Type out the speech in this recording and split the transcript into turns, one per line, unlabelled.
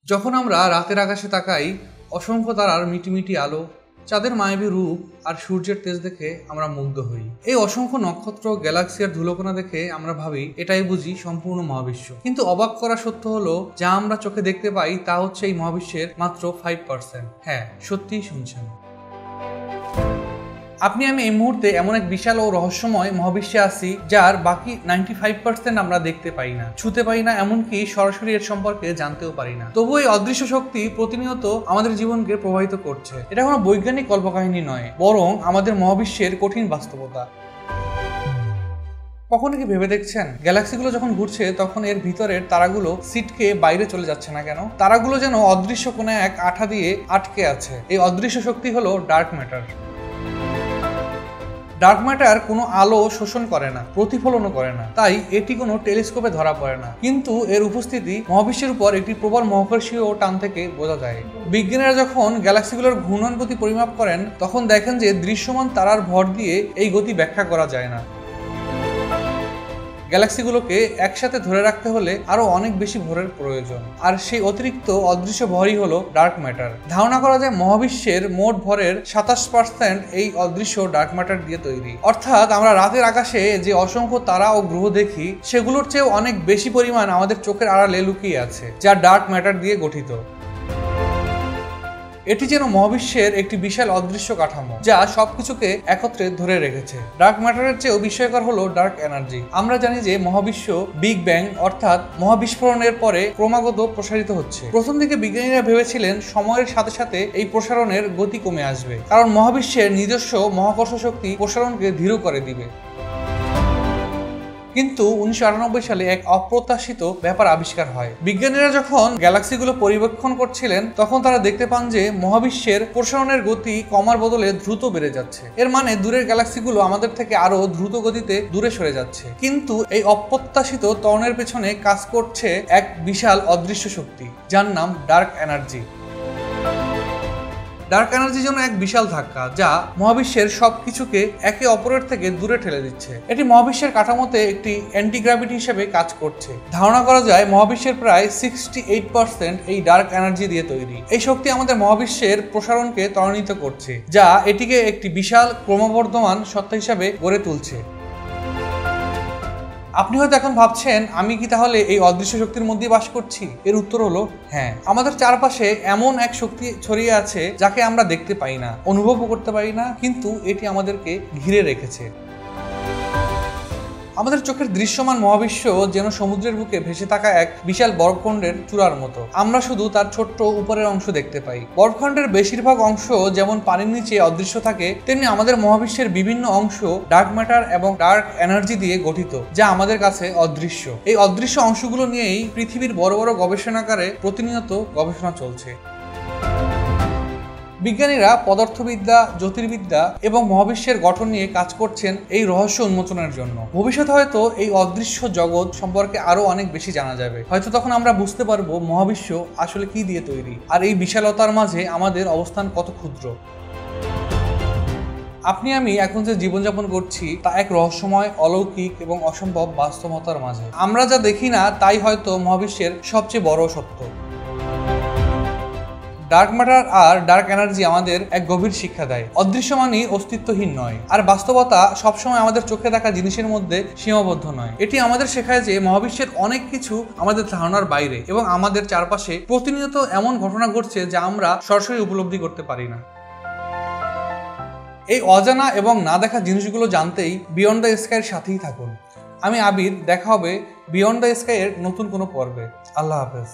যখন আমরা রাতের আকাশে তাকাই, অসংখ্য তারার মিটিমিটি আলো, চাঁদের মায়াবী রূপ আর সূর্যের তেজ দেখে আমরা মুগ্ধ হই। এই অসংখ্য নক্ষত্র, গ্যালাক্সি আর ধুলোকণা দেখে আমরা ভাবি এটাই বুঝি সম্পূর্ণ মহাবিশ্ব। কিন্তু অবাক করা সত্য হলো, যা আমরা চোখে দেখতে পাই তা হচ্ছে এই মহাবিশ্বের মাত্র 5%। হ্যাঁ, সত্যিই শুনছেন। আপনি আমি এই মুহূর্তে এমন এক বিশাল ও রহস্যময় মহাবিশ্বে আছি, যার বাকি 95% আমরা দেখতে পাই না, ছুতে পাই না, এমনকি সরাসরি এর সম্পর্কে জানতেও পারি না। তবু এই অদৃশ্য শক্তি প্রতিনিয়ত আমাদের জীবনকে প্রভাবিত করছে। এটা কোনো বৈজ্ঞানিক কল্পকাহিনী নয়, বরং আমাদের মহাবিশ্বের কঠিন বাস্তবতা। কখনো কি ভেবে দেখছেন, গ্যালাক্সিগুলো যখন ঘুরছে তখন এর ভিতরের তারাগুলো সিটকে বাইরে চলে যাচ্ছে না কেন? তারাগুলো যেন অদৃশ্য কোনো এক আঠা দিয়ে আটকে আছে। এই অদৃশ্য শক্তি হলো ডার্ক ম্যাটার। ডার্ক ম্যাটার কোনো আলো শোষণ করে না, প্রতিফলনও করে না, তাই এটি কোনো টেলিস্কোপে ধরা পড়ে না। কিন্তু এর উপস্থিতি মহাবিশ্বের উপর একটি প্রবল মহাকর্ষীয় টান থেকে বোঝা যায়। বিজ্ঞানীরা যখন গ্যালাক্সিগুলোর ঘূর্ণন গতি পরিমাপ করেন, তখন দেখেন যে দৃশ্যমান তারার ভর দিয়ে এই গতি ব্যাখ্যা করা যায় না। গ্যালাক্সিগুলোকে একসাথে ধরে রাখতে হলে আরো অনেক বেশি ভরের প্রয়োজন, আর সেই অতিরিক্ত অদৃশ্য ভরই হলো ডার্ক ম্যাটার। ধারণা করা যায় মহাবিশ্বের মোট ভরের 27% এই অদৃশ্য ডার্ক ম্যাটার দিয়ে তৈরি। অর্থাৎ আমরা রাতের আকাশে যে অসংখ্য তারা ও গ্রহ দেখি, সেগুলোর চেয়েও অনেক বেশি পরিমাণ আমাদের চোখের আড়ালে লুকিয়ে আছে, যা ডার্ক ম্যাটার দিয়ে গঠিত। এটি যেন মহাবিশ্বের একটি বিশাল অদৃশ্য কাঠামো, যা সবকিছুকে একত্রে ধরে রেখেছে। ডার্ক ম্যাটারের চেয়েও বিস্ময়কর হলো ডার্ক এনার্জি। আমরা জানি যে মহাবিশ্ব বিগ ব্যাং অর্থাৎ মহাবিস্ফোরণের পরে ক্রমাগত প্রসারিত হচ্ছে। প্রথম দিকে বিজ্ঞানীরা ভেবেছিলেন সময়ের সাথে সাথে এই প্রসারণের গতি কমে আসবে, কারণ মহাবিশ্বের নিজস্ব মহাকর্ষ শক্তি প্রসারণকে ধীর করে দিবে। কিন্তু 1998 সালে এক অপ্রত্যাশিত ব্যাপার আবিষ্কার হয়। বিজ্ঞানীরা যখন গ্যালাক্সিগুলো পরিবেক্ষণ করছিলেন, তখন তারা দেখতে পান যে মহাবিশ্বের প্রসারণের গতি কমার বদলে দ্রুত বেড়ে যাচ্ছে। এর মানে দূরের গ্যালাক্সিগুলো আমাদের থেকে আরো দ্রুত গতিতে দূরে সরে যাচ্ছে। কিন্তু এই অপ্রত্যাশিত ত্বরণের পেছনে কাজ করছে এক বিশাল অদৃশ্য শক্তি, যার নাম ডার্ক এনার্জি। ডার্ক এনার্জি যেন এক বিশাল ধাক্কা, যা মহাবিশ্বের সবকিছুকে একে অপরের থেকে দূরে ঠেলে দিচ্ছে। এটি মহাবিশ্বের কাঠামোতে একটি অ্যান্টিগ্র্যাভিটি হিসেবে কাজ করছে। ধারণা করা যায় মহাবিশ্বের প্রায় 68% এই ডার্ক এনার্জি দিয়ে তৈরি। এই শক্তি আমাদের মহাবিশ্বের প্রসারণকে ত্বরান্বিত করছে, যা এটিকে একটি বিশাল ক্রমবর্ধমান সত্তা হিসাবে গড়ে তুলছে। আপনি হয়তো এখন ভাবছেন, আমি কি তাহলে এই অদৃশ্য শক্তির মধ্যেই বাস করছি? এর উত্তর হলো হ্যাঁ। আমাদের চারপাশে এমন এক শক্তি ছড়িয়ে আছে, যাকে আমরা দেখতে পাই না, অনুভবও করতে পারি না, কিন্তু এটি আমাদেরকে ঘিরে রেখেছে। আমাদের চোখের দৃশ্যমান মহাবিশ্ব যেন সমুদ্রের বুকে ভেসে থাকা এক বিশাল বরফখণ্ডের চূড়ার মতো। আমরা শুধু তার ছোট্ট উপরের অংশ দেখতে পাই। বরফখণ্ডের বেশিরভাগ অংশ যেমন পানির নিচে অদৃশ্য থাকে, তেমনি আমাদের মহাবিশ্বের বিভিন্ন অংশ ডার্ক ম্যাটার এবং ডার্ক এনার্জি দিয়ে গঠিত, যা আমাদের কাছে অদৃশ্য। এই অদৃশ্য অংশগুলো নিয়েই পৃথিবীর বড় বড় গবেষণাগারে প্রতিনিয়ত গবেষণা চলছে। বিজ্ঞানীরা পদার্থবিদ্যা, জ্যোতির্বিদ্যা এবং মহাবিশ্বের গঠন নিয়ে কাজ করছেন এই রহস্য উন্মোচনের জন্য। ভবিষ্যতে হয়তো এই অদৃশ্য জগৎ সম্পর্কে আরো অনেক বেশি জানা যাবে। হয়তো তখন আমরা বুঝতে পারবো মহাবিশ্ব আসলে কি দিয়ে তৈরি, আর এই বিশালতার মাঝে আমাদের অবস্থান কত ক্ষুদ্র। আপনি আমি এখন যে জীবনযাপন করছি, তা এক রহস্যময়, অলৌকিক এবং অসম্ভব বাস্তবতার মাঝে। আমরা যা দেখি না তাই হয়তো মহাবিশ্বের সবচেয়ে বড় সত্য। ডার্ক ম্যাটার আর ডার্ক এনার্জি আমাদের এক গভীর শিক্ষা দেয়। অদৃশ্য মানেই অস্তিত্বহীন নয়, আর বাস্তবতা সবসময় আমাদের চোখে দেখা জিনিসের মধ্যে সীমাবদ্ধ নয়। এটি আমাদের শেখায় যে মহাবিশ্বের অনেক কিছু আমাদের ধারণার বাইরে, এবং আমাদের চারপাশে প্রতিনিয়ত এমন ঘটনা ঘটছে যা আমরা সরাসরি উপলব্ধি করতে পারি না। এই অজানা এবং না দেখা জিনিসগুলো জানতেই বিয়ন্ড দ্য স্কাইয়ের সাথেই থাকুন। আমি আবির, দেখা হবে বিয়ন্ড দ্য স্কাই এর নতুন কোনো পর্বে। আল্লাহ হাফেজ।